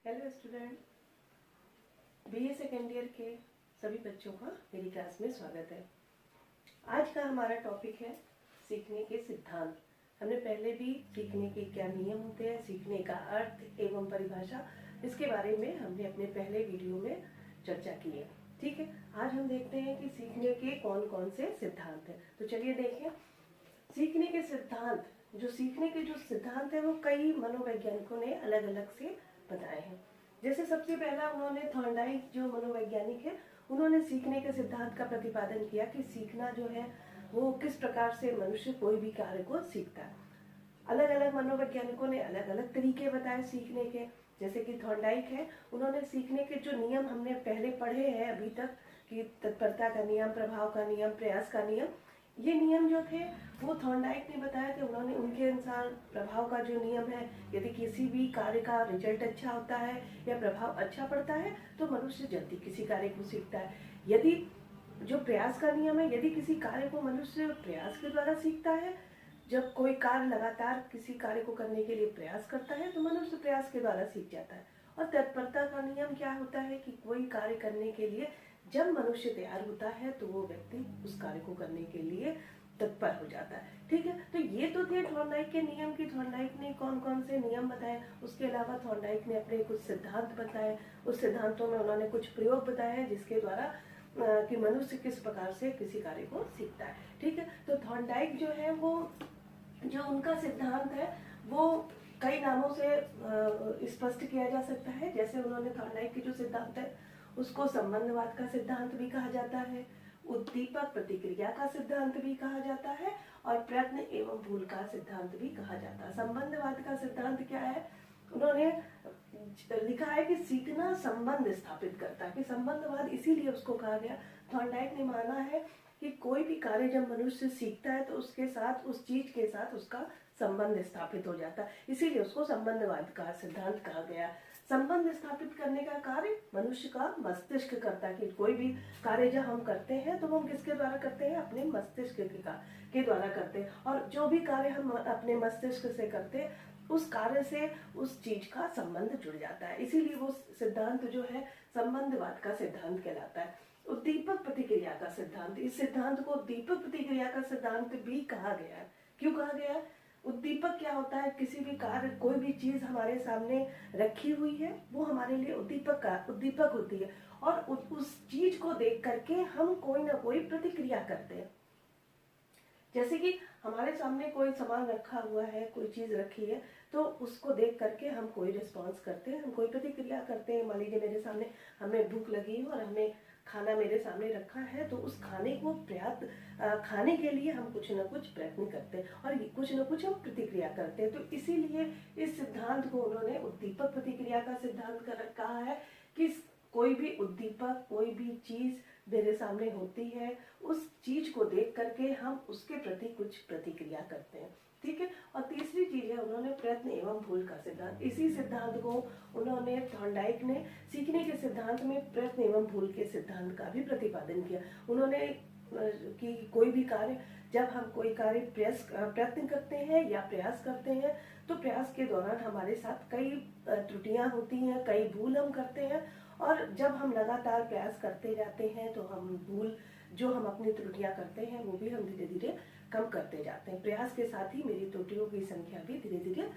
Hello student, BA second year के सभी बच्चों का मेरी क्लास में स्वागत है। आज का हमारा टॉपिक है सीखने के सिद्धांत। हमने पहले भी सीखने के क्या नियम होते हैं, सीखने का अर्थ एवं परिभाषा, इसके बारे में हमने अपने पहले वीडियो में चर्चा की है। ठीक है, आज हम देखते हैं कि सीखने के कौन कौन से सिद्धांत हैं। तो चलिए देखें सीखने के सिद्धांत। जो सीखने के जो सिद्धांत है वो कई मनोवैज्ञानिकों ने अलग अलग से बताए हैं। जैसे सबसे पहला उन्होंने थॉर्नडाइक जो मनोवैज्ञानिक है, उन्होंने सीखने के सिद्धांत का प्रतिपादन किया कि सीखना जो है वो किस प्रकार से मनुष्य कोई भी कार्य को सीखता है। अलग अलग मनोवैज्ञानिकों ने अलग अलग तरीके बताए सीखने के। जैसे कि थॉर्नडाइक है, उन्होंने सीखने के जो नियम हमने पहले पढ़े हैं अभी तक कि तत्परता का नियम, प्रभाव का नियम, प्रयास का नियम, ये नियम जो थे वो थॉर्नडाइक ने बताया कि उन्होंने उनके अनुसार प्रभाव का जो नियम है, यदि किसी भी कार्य का रिजल्ट अच्छा होता है या प्रभाव अच्छा पड़ता है तो मनुष्य जल्दी किसी कार्य को सीखता है। यदि जो प्रयास का नियम है, यदि किसी कार्य को मनुष्य प्रयास के द्वारा सीखता है, जब कोई कार्य लगातार किसी कार्य को करने के लिए प्रयास करता है तो मनुष्य प्रयास के द्वारा सीख जाता है। और तत्परता का नियम क्या होता है कि कोई कार्य करने के लिए जब मनुष्य तैयार होता है तो वो व्यक्ति उस कार्य को करने के लिए तत्पर हो जाता है। ठीक है, तो ये तो थे थॉर्नडाइक के नियम की थॉर्नडाइक ने कौन कौन से नियम बताए। उसके अलावा थॉर्नडाइक ने अपने कुछ सिद्धांत बताए। उस सिद्धांतों में उन्होंने कुछ प्रयोग बताए जिसके द्वारा कि मनुष्य किस प्रकार से किसी कार्य को सीखता है। ठीक है, तो थॉर्नडाइक जो है वो जो उनका सिद्धांत है वो कई नामों से स्पष्ट किया जा सकता है। जैसे उन्होंने थॉर्नडाइक की जो सिद्धांत है उसको संबंधवाद का सिद्धांत भी कहा जाता है, उद्दीपक प्रतिक्रिया का सिद्धांत भी कहा जाता है और प्रयत्न एवं भूल का सिद्धांत भी कहा जाता है। संबंधवाद का सिद्धांत क्या है, उन्होंने लिखा है कि सीखना संबंध स्थापित करता है। कि संबंधवाद इसीलिए उसको कहा गया, थॉर्नडाइक ने माना है कि कोई भी कार्य जब मनुष्य सीखता है तो उसके साथ, उस चीज के साथ उसका संबंध स्थापित हो जाता है, इसीलिए उसको संबंधवाद का सिद्धांत कहा गया। संबंध स्थापित करने का कार्य मनुष्य का मस्तिष्क करता है। कि कोई भी कार्य जब हम करते हैं तो हम किसके द्वारा करते हैं, अपने मस्तिष्क के द्वारा करते हैं। और जो भी कार्य हम अपने मस्तिष्क से करते हैं उस कार्य से उस चीज का संबंध जुड़ जाता है, इसीलिए वो सिद्धांत जो है संबंधवाद का सिद्धांत कहलाता है। उद्दीपक प्रतिक्रिया का सिद्धांत, इस सिद्धांत को उद्दीपक प्रतिक्रिया का सिद्धांत भी कहा गया है। क्यों कहा गया है? उद्दीपक क्या होता है, किसी भी कार्य, कोई भी चीज हमारे सामने रखी हुई है वो हमारे लिए उद्दीपक होती है और उस चीज को देख करके हम कोई ना कोई प्रतिक्रिया करते हैं। जैसे कि हमारे सामने कोई सामान रखा हुआ है, कोई चीज रखी है, तो उसको देख करके हम कोई रिस्पॉन्स करते हैं, हम कोई प्रतिक्रिया करते हैं। मान लीजिए मेरे सामने, हमें भूख लगी है और हमें खाना मेरे सामने रखा है, तो उस खाने को खाने के लिए हम कुछ न कुछ प्रयत्न करते हैं और कुछ न कुछ हम प्रतिक्रिया करते हैं। तो इसीलिए इस सिद्धांत को उन्होंने उद्दीपक प्रतिक्रिया का सिद्धांत कहा है कि कोई भी उद्दीपक, कोई भी चीज मेरे सामने होती है, उस चीज को देख करके हम उसके प्रति कुछ प्रतिक्रिया करते हैं। ठीक है, और तीसरी चीज है उन्होंने प्रयत्न एवं भूल का सिद्धांत। इसी सिद्धांत को उन्होंने थॉर्नडाइक ने सीखने के सिद्धांत में प्रयत्न एवं भूल के सिद्धांत का भी प्रतिपादन किया। उन्होंने कि कोई भी कार्य, जब हम कोई कार्य प्रयत्न करते हैं या प्रयास करते हैं तो प्रयास के दौरान हमारे साथ कई त्रुटियां होती हैं, कई भूल हम करते हैं और जब हम लगातार प्रयास करते जाते हैं तो हम भूल, जो हम अपनी त्रुटियां करते हैं वो भी हम धीरे धीरे कम करते जाते हैं। प्रयास के साथ ही मेरी त्रुटियों की संख्या भी धीरे धीरे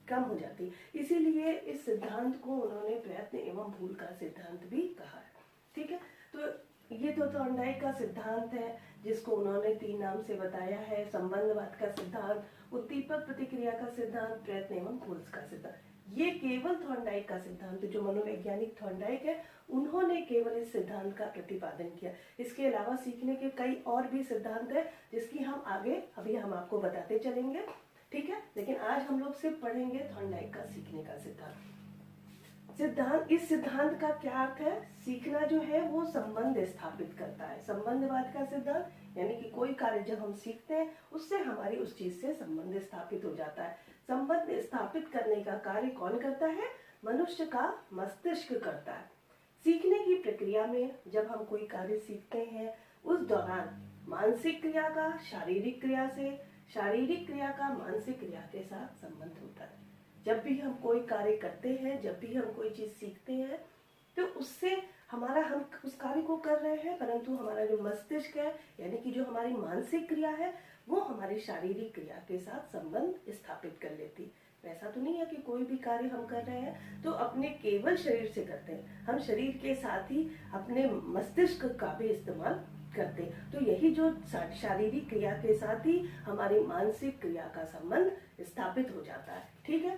कम हो जाती है। इसीलिए इस सिद्धांत को उन्होंने प्रयत्न एवं भूल का सिद्धांत भी कहा है। ठीक है, तो ये तो थॉर्नडाइक का सिद्धांत है जिसको उन्होंने 3 नाम से बताया है, संबंधवाद का सिद्धांत, उद्दीपक प्रतिक्रिया का सिद्धांत, प्रयत्न एवं भूल का सिद्धांत। ये केवल थॉर्नडाइक का सिद्धांत, जो मनोवैज्ञानिक थॉर्नडाइक है उन्होंने केवल इस सिद्धांत का प्रतिपादन किया। इसके अलावा सीखने के कई और भी सिद्धांत है जिसकी हम आगे अभी हम आपको बताते चलेंगे। ठीक है, लेकिन आज हम लोग सिर्फ पढ़ेंगे थॉर्नडाइक का सीखने का सिद्धांत। इस सिद्धांत का क्या अर्थ है? सीखना जो है वो संबंध स्थापित करता है। संबंधवाद का सिद्धांत यानी कि कोई कार्य जब हम सीखते हैं उससे हमारी उस चीज से संबंध स्थापित हो जाता है। संबंध स्थापित करने का कार्य कौन करता है? मनुष्य का मस्तिष्क करता है। सीखने की प्रक्रिया में जब हम कोई कार्य सीखते हैं उस दौरान मानसिक क्रिया का शारीरिक क्रिया से, शारीरिक क्रिया का मानसिक क्रिया के साथ संबंध होता है। जब भी हम कोई कार्य करते हैं, जब भी हम कोई चीज़ सीखते हैं, तो उससे हमारा, हम उस कार्य को कर रहे हैं, परंतु हमारा जो मस्तिष्क है, यानी कि जो हमारी मानसिक क्रिया है, वो हमारी शारीरिक क्रिया के साथ संबंध स्थापित कर लेती। वैसा तो नहीं है कि कोई भी कार्य हम कर रहे हैं तो अपने केवल शरीर से करते हैं, हम शरीर के साथ ही अपने मस्तिष्क का भी इस्तेमाल करते हैं। तो यही जो शारीरिक क्रिया के साथ ही हमारी मानसिक क्रिया का संबंध स्थापित हो जाता है। ठीक है।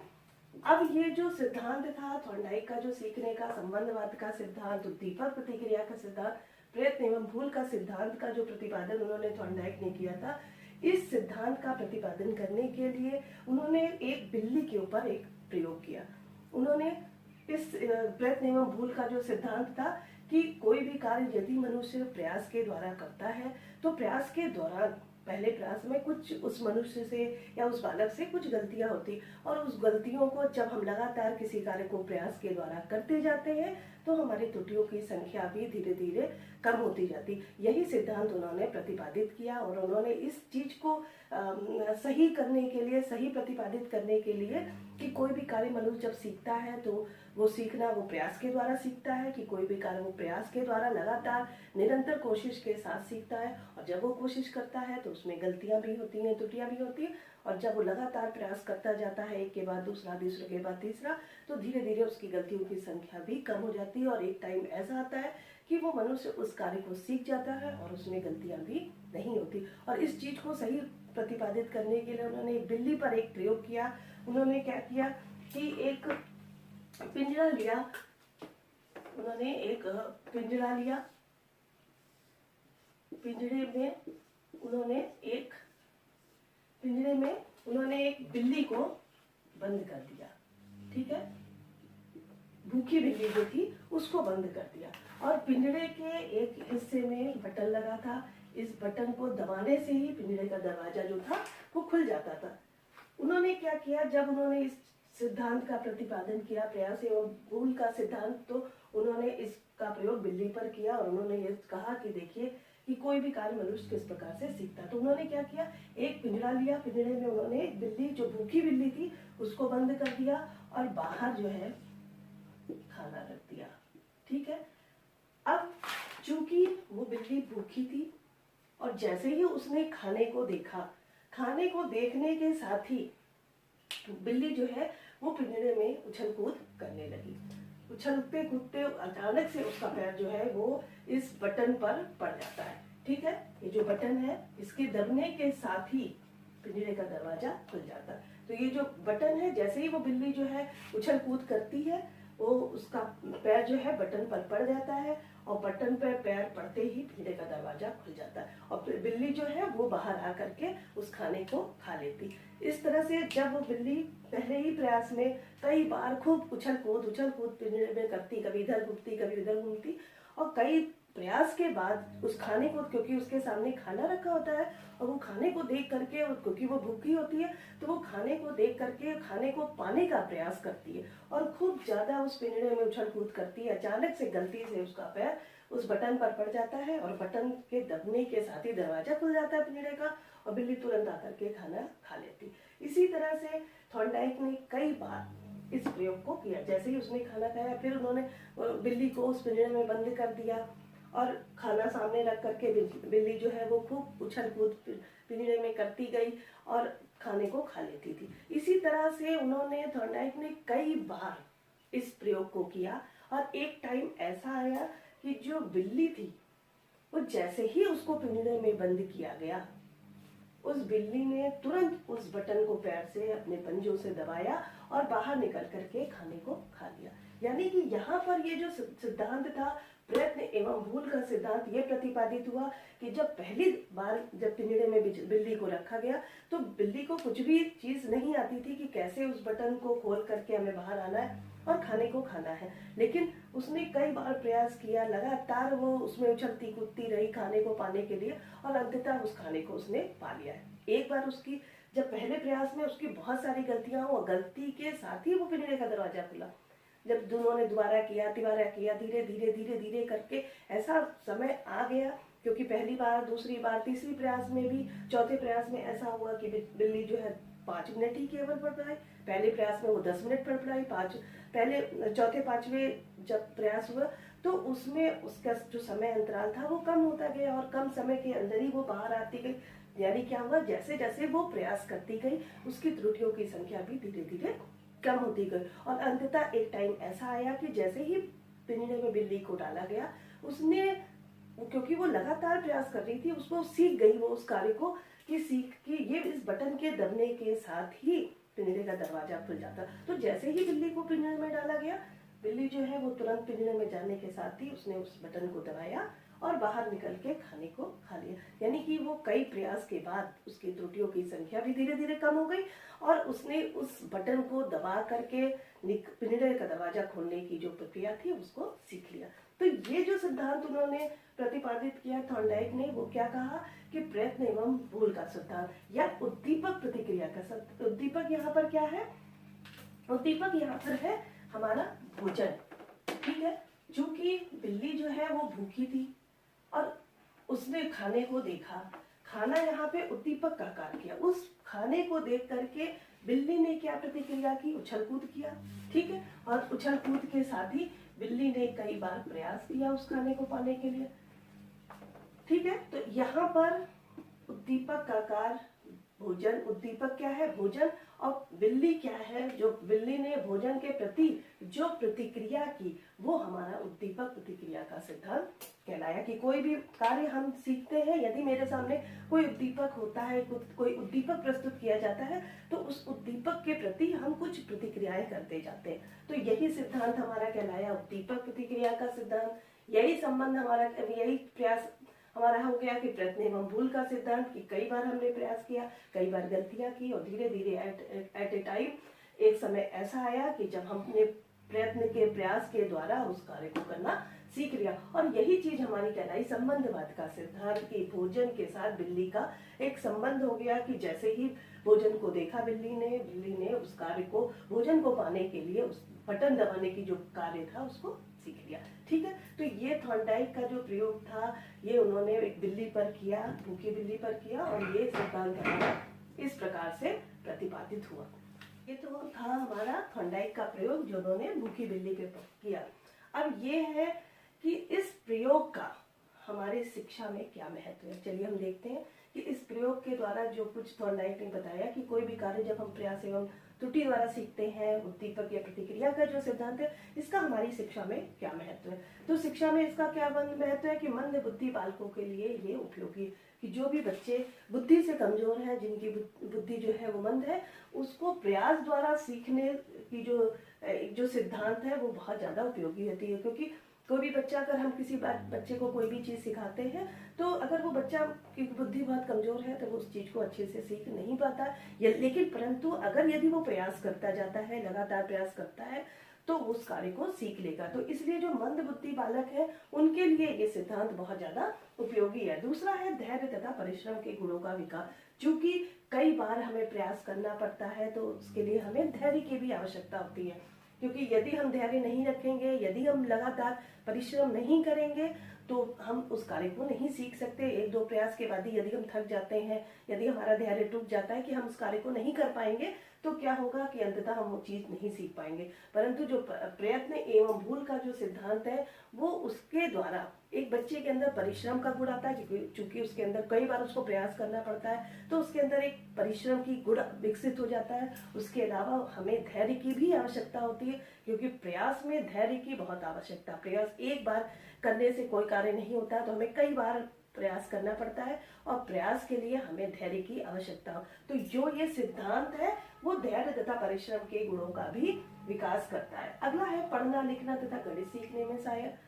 अब ये जो सिद्धांत था थॉर्नडाइक का, जो सीखने का संबंधवाद का सिद्धांत, दीपक प्रतिक्रिया का सिद्धांत, प्रयत्न एवं भूल का सिद्धांत का जो प्रतिपादन उन्होंने थॉर्नडाइक ने किया था, इस सिद्धांत का प्रतिपादन करने के लिए उन्होंने एक बिल्ली के ऊपर एक प्रयोग किया। उन्होंने इस प्रयत्न एवं भूल का जो सिद्धांत था कि कोई भी कार्य यदि मनुष्य प्रयास के द्वारा करता है तो प्रयास के दौरान, पहले प्रयास में कुछ उस मनुष्य से या उस बालक से कुछ गलतियां होती, और उस गलतियों को जब हम लगातार किसी कार्य को प्रयास के द्वारा करते जाते हैं तो हमारी त्रुटियों की संख्या भी धीरे धीरे कम होती जाती। यही सिद्धांत उन्होंने प्रतिपादित किया, और उन्होंने इस चीज को सही करने के लिए, सही प्रतिपादित करने के लिए कि कोई भी कार्य मनुष्य जब सीखता है तो वो सीखना वो प्रयास के द्वारा सीखता है, कि कोई भी कार्य वो प्रयास के द्वारा लगातार निरंतर कोशिश के साथ सीखता है, और जब वो कोशिश करता है तो उसमें गलतियां भी होती हैं, त्रुटियां भी होती हैं, और जब वो लगातार प्रयास करता जाता है, एक के बाद दूसरा, दूसरे के बाद तीसरा, तो धीरे धीरे उसकी गलतियों की संख्या भी कम हो जाती है, और एक टाइम ऐसा आता है कि वो मनुष्य उस कार्य को सीख जाता है और उसमें गलतियां भी नहीं होती। और इस चीज को सही प्रतिपादित करने के लिए उन्होंने एक बिल्ली पर एक प्रयोग किया। उन्होंने क्या किया कि एक पिंजरा लिया, उन्होंने एक पिंजरा लिया, पिंजरे में उन्होंने एक बिल्ली को बंद कर दिया। ठीक है, भूखी बिल्ली जो थी उसको बंद कर दिया, और पिंजरे के एक हिस्से में बटन लगा था। इस बटन को दबाने से ही पिंजरे का दरवाजा जो था वो खुल जाता था। उन्होंने क्या किया, जब उन्होंने इस सिद्धांत का प्रतिपादन किया, प्रयास एवं भूल का सिद्धांत, तो उन्होंने इसका प्रयोग बिल्ली पर किया, और उन्होंने ये कहा कि देखिए कि कोई भी कार्य मनुष्य किस प्रकार से सीखता। तो उन्होंने क्या किया, एक पिंजरा लिया, पिंजरे में उन्होंने एक बिल्ली, जो भूखी बिल्ली थी, उसको बंद कर दिया, और बाहर जो है खाना रख दिया। ठीक है। अब चूंकि वो बिल्ली भूखी थी, और जैसे ही उसने खाने को देखा, खाने को देखने के साथ ही बिल्ली जो है वो पिंजरे में उछल कूद करने लगी। उछलते कूदते अचानक से उसका पैर जो है वो इस बटन पर पड़ जाता है। ठीक है, ये जो बटन है इसके दबने के साथ ही पिंजरे का दरवाजा खुल जाता है। तो ये जो बटन है, जैसे ही वो बिल्ली जो है उछल कूद करती है, वो उसका पैर जो है बटन पर पड़ जाता है, और बटन पर पैर पड़ते ही पिंजरे का दरवाजा खुल जाता है, और बिल्ली जो है वो बाहर आ करके उस खाने को खा लेती। इस तरह से जब वो बिल्ली पहले ही प्रयास में कई बार खूब उछल कूद पिंजरे में करती, कभी इधर घूमती कभी उधर घूमती, और कई प्रयास के बाद उस खाने को, क्योंकि उसके सामने खाना रखा होता है, और वो खाने को देख करके, और क्योंकि वो भूखी होती है तो वो खाने को देख करके खाने को पाने का प्रयास करती है, और खूब ज्यादा उस पिंजरे में उछल कूद करती है। अचानक से गलती से उसका पैर उस बटन पर पड़ जाता है, और बटन के दबने के साथ ही दरवाजा खुल जाता है पिंजरे का, और बिल्ली तुरंत आकर के खाना खा लेती। इसी तरह से थॉर्नडाइक ने कई बार इस प्रयोग को किया। जैसे ही उसने खाना खाया, फिर उन्होंने बिल्ली को उस पिंजरे में बंद कर दिया, और खाना सामने रख करके बिल्ली जो है वो खूब उछल कूद पिंजरे में करती गई और खाने को खा लेती थी। इसी तरह से उन्होंने, थॉर्नडाइक ने कई बार इस प्रयोग को किया, और एक टाइम ऐसा आया कि जो बिल्ली थी वो जैसे ही उसको पिंजरे में बंद किया गया, उस बिल्ली ने तुरंत उस बटन को पैर से, अपने पंजों से दबाया और बाहर निकल करके खाने को खा लिया। यानी कि यहाँ पर ये जो सिद्धांत था, प्रयत्न एवं भूल का सिद्धांत, ये प्रतिपादित हुआ कि जब पहली बार जब पिंजरे में बिल्ली को रखा गया तो बिल्ली को कुछ भी चीज नहीं आती थी कि कैसे उस बटन को खोल करके हमें बाहर आना है और खाने को खाना है, लेकिन उसने कई बार प्रयास किया, लगातार वो उसमें उछलती कूदती रही खाने को पाने के लिए, और अंततः उस खाने को उसने पा लिया है। एक बार उसकी, जब पहले प्रयास में उसकी बहुत सारी गलतियां हुई, गलती के साथ ही वो पिंजरे का दरवाजा खुला। जब दोनों ने दोबारा किया, धीरे धीरे करके ऐसा समय आ गया, क्योंकि पहली बार, दूसरी बार, तीसरी प्रयास में भी, चौथे प्रयास में ऐसा हुआ कि बिल्ली जो है 5 मिनट ही केवल पड़ पाए, पहले प्रयास में वो 10 मिनट पढ़ पाई, पहले चौथे पांचवें जब प्रयास हुआ तो उसमें उसका जो समय अंतराल था वो कम होता गया और कम समय के अंदर ही वो बाहर आती गई। यानी क्या हुआ, जैसे जैसे वो प्रयास करती गई उसकी त्रुटियों की संख्या भी धीरे धीरे कम होती गई और अंततः एक टाइम ऐसा आया कि जैसे ही पिंजरे में बिल्ली को डाला गया, उसने, क्योंकि वो लगातार प्रयास कर रही थी, उसको सीख गई वो उस कार्य को कि सीख कि ये इस बटन के दबने के साथ ही पिंजरे का दरवाजा खुल जाता। तो जैसे ही बिल्ली को पिंजरे में डाला गया, बिल्ली जो है वो तुरंत पिंजरे में जाने के साथ ही उसने उस बटन को दबाया और बाहर निकल के खाने को खा लिया। यानी कि वो कई प्रयास के बाद उसकी त्रुटियों की संख्या भी धीरे धीरे कम हो गई और उसने उस बटन को दबा करके पिंजरे का दरवाजा खोलने की जो प्रक्रिया थी उसको सीख लिया। तो ये जो सिद्धांत उन्होंने प्रतिपादित किया थॉर्नडाइक ने, वो क्या कहा कि प्रयत्न एवं भूल का सिद्धांत या उद्दीपक प्रतिक्रिया का। उद्दीपक यहाँ पर क्या है, उद्दीपक यहाँ पर है हमारा भोजन, ठीक है। चूंकि बिल्ली जो है वो भूखी थी और उसने खाने को देखा, खाना यहाँ पे उद्दीपक का कार्य किया। उस खाने को देख करके बिल्ली ने क्या प्रतिक्रिया की, उछल कूद किया, ठीक है। और उछल कूद के साथ ही बिल्ली ने कई बार प्रयास किया उस खाने को पाने के लिए, ठीक है। तो यहाँ पर उद्दीपक का कार्य भोजन, उद्दीपक क्या है, भोजन, और बिल्ली क्या है, जो बिल्ली ने भोजन के प्रति जो प्रतिक्रिया की वो हमारा उद्दीपक प्रतिक्रिया का सिद्धांत कहलाया। कि कोई भी कार्य हम सीखते हैं, यदि मेरे सामने कोई उद्दीपक होता है, कोई उद्दीपक प्रस्तुत किया जाता है, तो उस उद्दीपक के प्रति हम कुछ प्रतिक्रियाएं करते जाते हैं। तो यही सिद्धांत हमारा कहलाया उद्दीपक प्रतिक्रिया का सिद्धांत। यही संबंध हमारा, यही प्रयास हमारा हो गया कि प्रयत्न एवं भूल का सिद्धांत, कि कई बार हमने प्रयास किया, कई बार गलतियां की और धीरे धीरे एट ए टाइम एक समय ऐसा आया कि जब हमने प्रयत्न के प्रयास के द्वारा उस कार्य को करना सीख लिया। और यही चीज हमारी कहलाई संबंधवाद का सिद्धांत, कि भोजन के साथ बिल्ली का एक संबंध हो गया कि जैसे ही भोजन को देखा बिल्ली ने उस कार्य को, भोजन को पाने के लिए उस बटन दबाने की जो कार्य था उसको सीख लिया, ठीक है। तो ये थॉर्नडाइक का जो प्रयोग था ये उन्होंने एक बिल्ली पर किया, भूखी बिल्ली पर किया, और ये सिद्धांत हमारा इस प्रकार से प्रतिपादित हुआ। ये तो था हमारा थॉर्नडाइक का प्रयोग जो उन्होंने भूखी बिल्ली पे किया। अब ये है कि इस प्रयोग का हमारे शिक्षा में क्या महत्व है। चलिए हम देखते हैं कि इस प्रयोग के द्वारा जो कुछ थॉर्नडाइक ने बताया कि कोई भी कार्य जब हम प्रयास एवं त्रुटि द्वारा सीखते हैं, उद्दीपक या प्रतिक्रिया का जो सिद्धांत है, इसका हमारी शिक्षा में क्या महत्व है। तो शिक्षा में इसका क्या महत्व है कि मंद बुद्धि बालकों के लिए ये उपयोगी, कि जो भी बच्चे बुद्धि से कमजोर हैं, जिनकी बुद्धि जो है वो मंद है, उसको प्रयास द्वारा सीखने की जो सिद्धांत है वो बहुत ज्यादा उपयोगी होती है। क्योंकि कोई भी बच्चा, अगर हम किसी बच्चे को कोई भी चीज सिखाते हैं, तो अगर वो बच्चा की बुद्धि बहुत कमजोर है तो वो उस चीज को अच्छे से सीख नहीं पाता, लेकिन परंतु अगर यदि वो प्रयास करता जाता है, लगातार प्रयास करता है, तो उस कार्य को सीख लेगा। तो इसलिए जो मंद बुद्धि बालक है उनके लिए ये सिद्धांत बहुत ज्यादा उपयोगी है। दूसरा है धैर्य तथा परिश्रम के गुणों का विकास। चूंकि कई बार हमें प्रयास करना पड़ता है तो उसके लिए हमें धैर्य की भी आवश्यकता होती है। क्योंकि यदि हम धैर्य नहीं रखेंगे, यदि हम लगातार परिश्रम नहीं करेंगे, तो हम उस कार्य को नहीं सीख सकते। एक दो प्रयास के बाद ही यदि हम थक जाते हैं, यदि हमारा धैर्य टूट जाता है कि हम उस कार्य को नहीं कर पाएंगे, तो क्या होगा कि अंततः हम वो चीज नहीं सीख पाएंगे। परंतु जो प्रयत्न एवं भूल का जो सिद्धांत है, वो उसके द्वारा एक बच्चे के अंदर परिश्रम का गुण आता है, क्योंकि उसके अंदर कई बार उसको प्रयास करना पड़ता है, तो उसके अंदर एक परिश्रम की गुण विकसित हो जाता है। उसके अलावा हमें धैर्य की भी आवश्यकता होती है, क्योंकि प्रयास में धैर्य की बहुत आवश्यकता। प्रयास एक बार करने से कोई कार्य नहीं होता, तो हमें कई बार प्रयास करना पड़ता है, और प्रयास के लिए हमें धैर्य की आवश्यकता हो। तो जो ये सिद्धांत है वो धैर्य तथा परिश्रम के गुणों का भी विकास करता है। अगला है पढ़ना, लिखना तथा गणित सीखने में सहायक।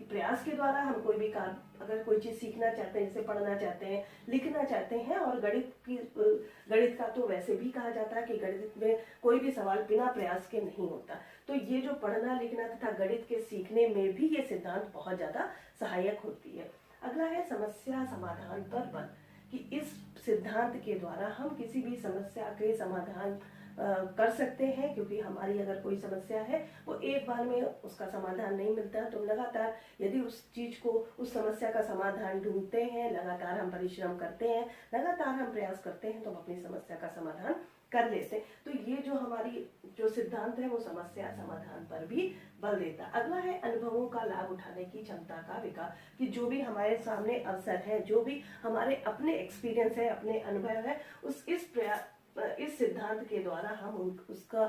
प्रयास के द्वारा हम कोई भी काम, अगर कोई चीज सीखना चाहते हैं, जैसे पढ़ना चाहते हैं, लिखना चाहते हैं, और गणित का तो वैसे भी कहा जाता है कि गणित में कोई भी सवाल बिना प्रयास के नहीं होता। तो ये जो पढ़ना, लिखना तथा गणित के सीखने में भी ये सिद्धांत बहुत ज्यादा सहायक होती है। अगला है समस्या समाधान पर बल, कि इस सिद्धांत के द्वारा हम किसी भी समस्या के समाधान कर सकते हैं। क्योंकि हमारी अगर कोई समस्या है, वो एक बार में उसका समाधान नहीं मिलता, तो लगातार यदि उस चीज को, उस समस्या का समाधान ढूंढते हैं, लगातार हम परिश्रम करते हैं, लगातार हम प्रयास करते हैं, तो हम अपनी समस्या का समाधान कर लेते हैं। तो ये जो हमारी जो सिद्धांत है वो समस्या समाधान पर भी बल देता। अगला है अनुभवों का लाभ उठाने की क्षमता का विकास, कि जो भी हमारे सामने अवसर है, जो भी हमारे अपने एक्सपीरियंस है, अपने अनुभव है, इस सिद्धांत के द्वारा हम उसका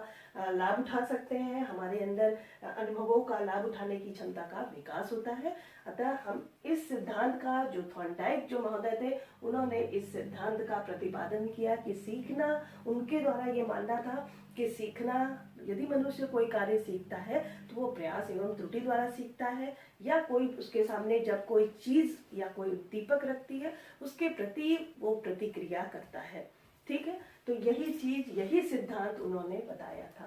लाभ उठा सकते हैं। हमारे अंदर अनुभवों का लाभ उठाने की क्षमता का विकास होता है। अतः हम इस सिद्धांत का, जो थॉर्नडाइक जो महोदय थे, उन्होंने इस सिद्धांत का प्रतिपादन किया कि सीखना, उनके द्वारा ये मानना था कि सीखना, यदि मनुष्य कोई कार्य सीखता है तो वो प्रयास एवं त्रुटि द्वारा सीखता है, या कोई उसके सामने जब कोई चीज या कोई उद्दीपक रखती है उसके प्रति वो प्रतिक्रिया करता है। ठीक है, तो यही चीज, यही सिद्धांत उन्होंने बताया था।